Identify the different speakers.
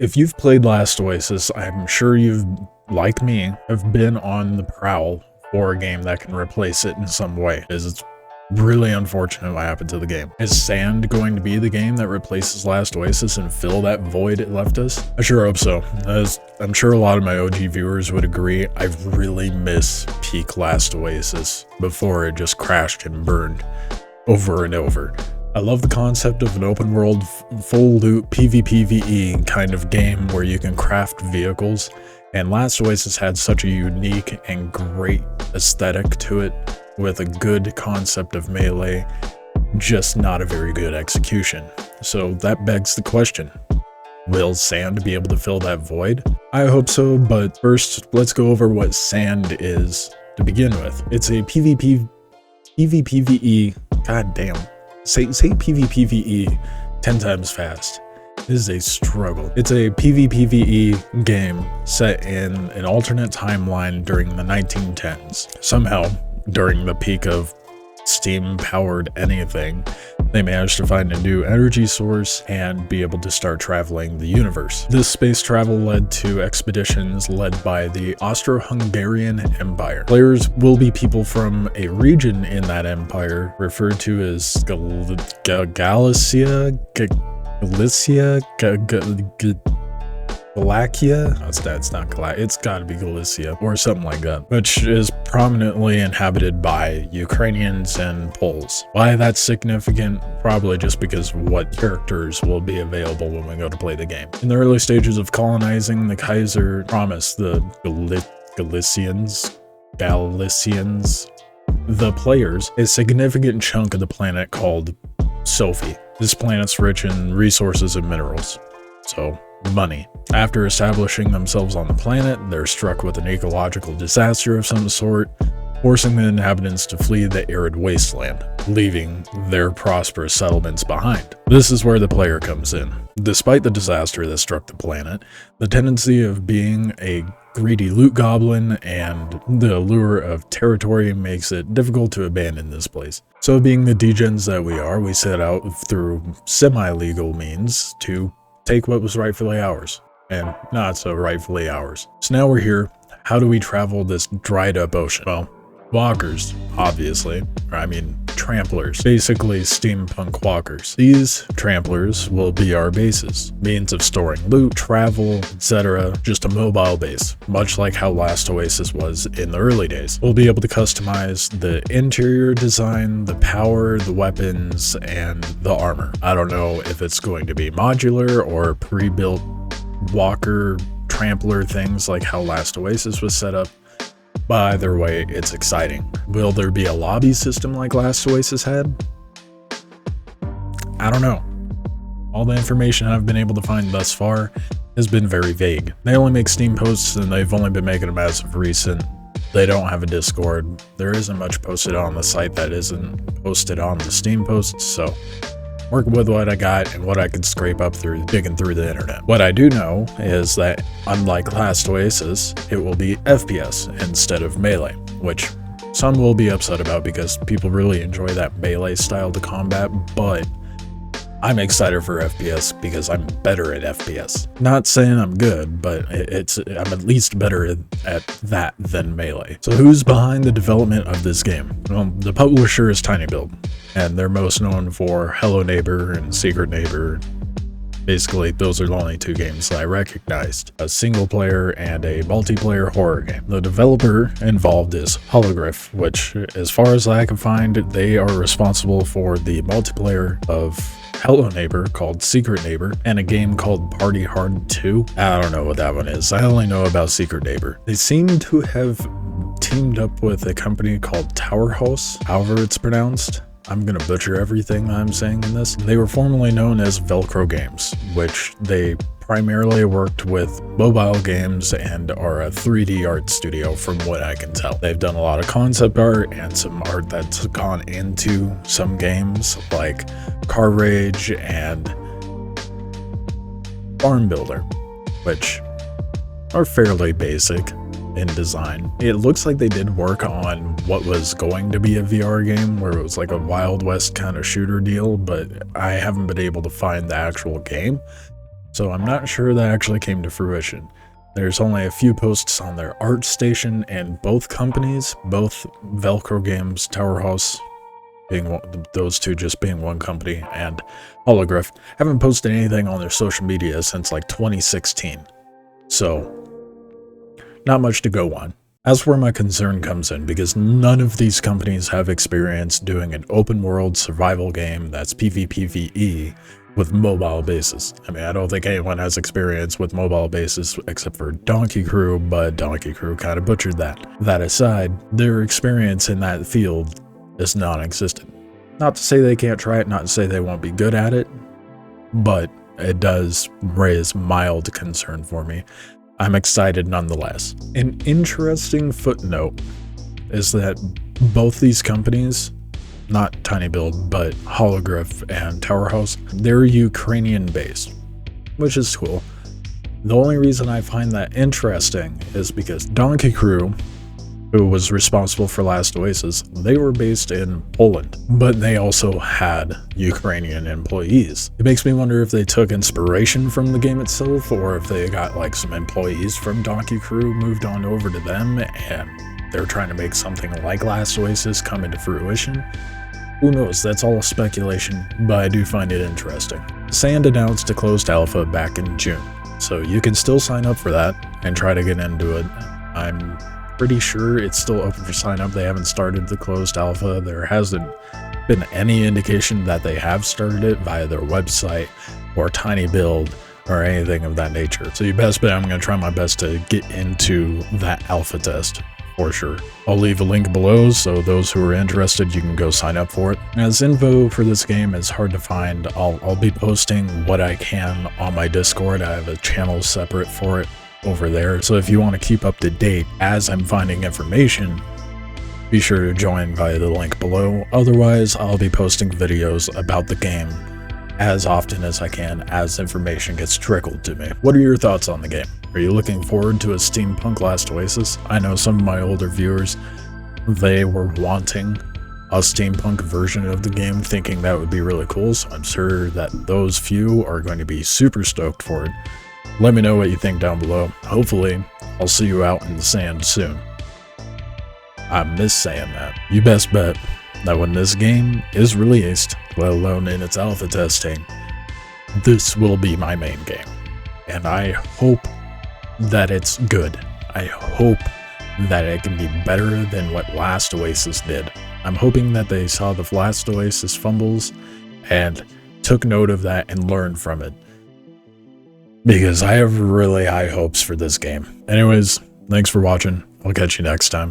Speaker 1: If you've played Last Oasis, I'm sure you've, like me, have been on the prowl for a game that can replace it in some way. It's really unfortunate what happened to the game. Is Sand going to be the game that replaces Last Oasis and fill that void it left us? I sure hope so. As I'm sure a lot of my OG viewers would agree, I really miss peak Last Oasis before it just crashed and burned over and over. I love the concept of an open world, full loot PvPvE kind of game where you can craft vehicles, and Last Oasis had such a unique and great aesthetic to it with a good concept of melee, just not a very good execution. So that begs the question, will Sand be able to fill that void? I hope so, but first let's go over what Sand is to begin with. It's a PvPvE, god damn. Say PvPvE 10 times fast. This is a struggle. It's a PvPvE game set in an alternate timeline during the 1910s. Somehow, during the peak of steam-powered anything, they managed to find a new energy source and be able to start traveling the universe. This space travel led to expeditions led by the Austro-Hungarian Empire. Players will be people from a region in that empire referred to as Galicia, Wallachia? It's not Galicia, it's gotta be Galicia, or something like that, which is prominently inhabited by Ukrainians and Poles. Why that's significant? Probably just because what characters will be available when we go to play the game. In the early stages of colonizing, the Kaiser promised the Galicians, the players, a significant chunk of the planet called Sophie. This planet's rich in resources and minerals, so money. After establishing themselves on the planet, they're struck with an ecological disaster of some sort, forcing the inhabitants to flee the arid wasteland, leaving their prosperous settlements behind. This is where the player comes in. Despite the disaster that struck the planet, the tendency of being a greedy loot goblin and the allure of territory makes it difficult to abandon this place. So being the degens that we are, we set out through semi-legal means to take what was rightfully ours, and not so rightfully ours. So now we're here. How do we travel this dried up ocean? Well, walkers, obviously. Tramplers. Basically steampunk walkers. These tramplers will be our bases. Means of storing loot, travel, etc. Just a mobile base, much like how Last Oasis was in the early days. We'll be able to customize the interior design, the power, the weapons, and the armor. I don't know if it's going to be modular or pre-built walker, trampler things like how Last Oasis was set up. But either way, it's exciting. Will there be a lobby system like Last Oasis had? I don't know. All the information I've been able to find thus far has been very vague. They only make Steam posts and they've only been making them as of recent. They don't have a Discord. There isn't much posted on the site that isn't posted on the Steam posts, so working with what I got and what I could scrape up through digging through the internet. What I do know is that, unlike Last Oasis, it will be FPS instead of melee, which some will be upset about because people really enjoy that melee style to combat, but I'm excited for FPS because I'm better at FPS. Not saying I'm good, but I'm at least better at that than melee. So who's behind the development of this game? Well, the publisher is Tiny Build, and they're most known for Hello Neighbor and Secret Neighbor. Basically, those are the only two games that I recognized. A single player and a multiplayer horror game. The developer involved is Holograph, which, as far as I can find, they are responsible for the multiplayer of Hello Neighbor called Secret Neighbor, and a game called Party Hard 2. I don't know what that one is. I only know about Secret Neighbor. They seem to have teamed up with a company called Tower House, however it's pronounced. I'm gonna butcher everything I'm saying in this. They were formerly known as Velcro Games, which they primarily worked with mobile games and are a 3D art studio from what I can tell. They've done a lot of concept art and some art that's gone into some games like Car Rage and Farm Builder, which are fairly basic in design. It looks like they did work on what was going to be a VR game where it was like a Wild West kind of shooter deal, but I haven't been able to find the actual game. So I'm not sure that actually came to fruition. There's only a few posts on their art station, and both companies, both Velcro Games, Tower House, being those two just being one company, and Holograph, haven't posted anything on their social media since like 2016. So, not much to go on. That's where my concern comes in, because none of these companies have experience doing an open world survival game that's PvPvE with mobile bases. I mean, I don't think anyone has experience with mobile bases except for Donkey Crew, but Donkey Crew kind of butchered that. That aside, their experience in that field is non-existent. Not to say they can't try it, not to say they won't be good at it, but it does raise mild concern for me. I'm excited nonetheless. An interesting footnote is that both these companies, not Tiny Build, but Holograph and Tower House, they're Ukrainian based, which is cool. The only reason I find that interesting is because Donkey Crew, who was responsible for Last Oasis, they were based in Poland, but they also had Ukrainian employees. It makes me wonder if they took inspiration from the game itself, or if they got like some employees from Donkey Crew moved on over to them, and they're trying to make something like Last Oasis come into fruition. Who knows, that's all speculation, but I do find it interesting. Sand announced a closed alpha back in June, so you can still sign up for that and try to get into it. I'm pretty sure it's still open for sign up. They haven't started the closed alpha. There hasn't been any indication that they have started it via their website or Tiny Build or anything of that nature. So you best bet I'm going to try my best to get into that alpha test for sure. I'll leave a link below, so those who are interested, you can go sign up for it. As info for this game is hard to find, I'll be posting what I can on my Discord. I have a channel separate for it over there, so if you want to keep up to date as I'm finding information, be sure to join via the link below. Otherwise, I'll be posting videos about the game as often as I can as information gets trickled to me. What are your thoughts on the game? Are you looking forward to a steampunk Last Oasis? I know some of my older viewers, they were wanting a steampunk version of the game, thinking that would be really cool, so I'm sure that those few are going to be super stoked for it. Let me know what you think down below. Hopefully, I'll see you out in the sand soon. I miss saying that. You best bet that when this game is released, let alone in its alpha testing, this will be my main game. And I hope that it's good. I hope that it can be better than what Last Oasis did. I'm hoping that they saw the Last Oasis fumbles and took note of that and learned from it, because I have really high hopes for this game. Anyways, thanks for watching. I'll catch you next time.